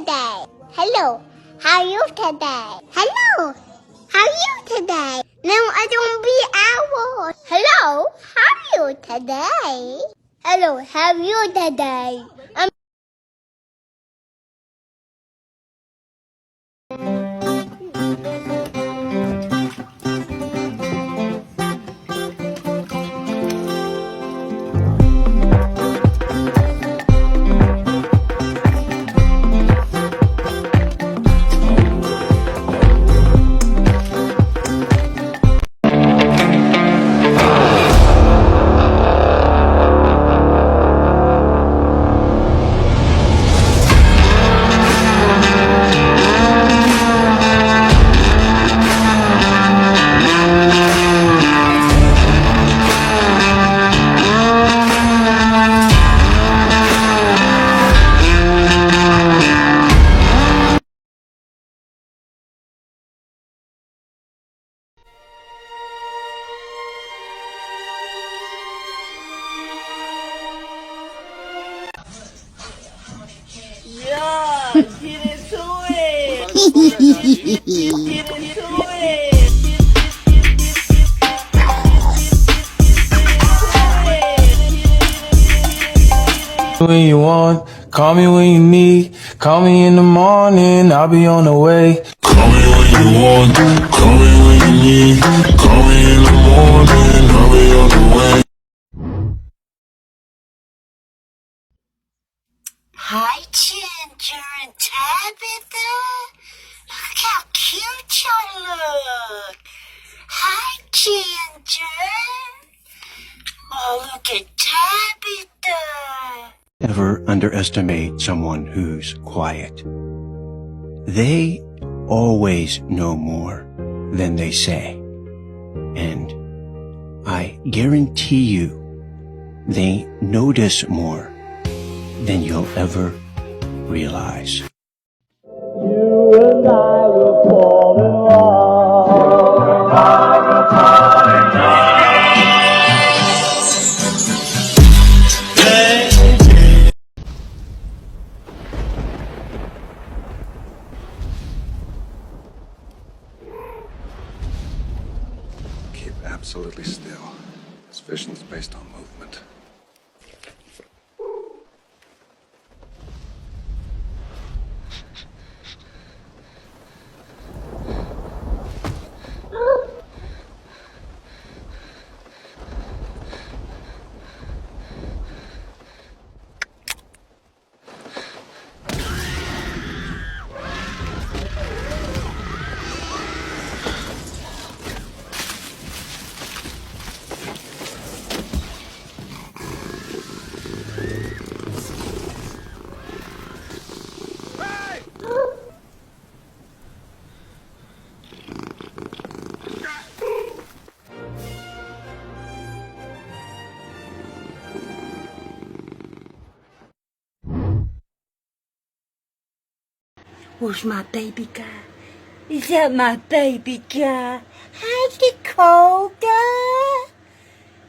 today? Hello, how are you today? Hello, how are you today? No, I don't be owl. Hello, how are you today? Hello, how are you today? Yeah, get into it. Get into it. When you want, call me when you need. Call me in the morning, I'll be on the way. Call me when you want, call me when you need. Call me in the morning, I'll be on the way. Hi, Ginger and Tabitha. Look how cute you look. Hi, Ginger. Oh, look at Tabitha. Never underestimate someone who's quiet. They always know more than they say. And I guarantee you, they notice more than you'll ever realize. You and I will fall in love. You and I will fall in love. Keep absolutely still. This vision's based on movement. Where's my baby guy? Is that my baby guy? Hi, Dakota.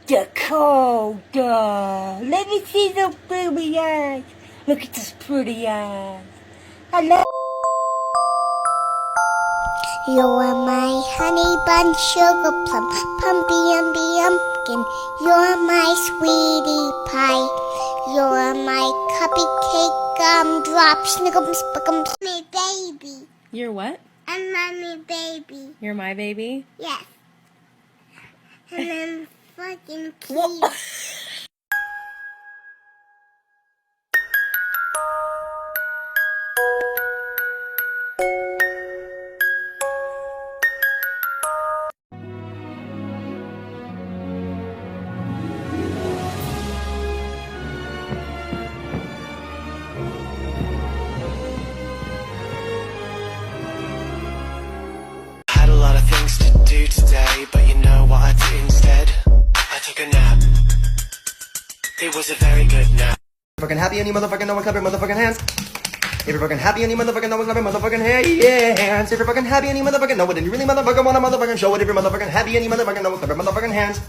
Dakota. Let me see those baby eyes. Look at those pretty eyes. Hello. You're my honey bun, sugar plum, pumpy umby umpkin. You're my sweetie pie. You're my cupcake gumdrop, snickums, spickums. My baby. You're what? I'm mommy baby. You're my baby? Yes. And I'm fucking cute. Had a lot of things to do today, but you know what I did instead? I took a nap. It was a very good nap. Fucking happy and you motherfucking know and clap your motherfucking hands. If you're fucking happy and you motherfucking know and clap your motherfucking hands. If you're fucking happy and you motherfucking know it and you really motherfucking wanna motherfucking show it. If you're motherfucking happy and you motherfucking know and clap your motherfucking hands.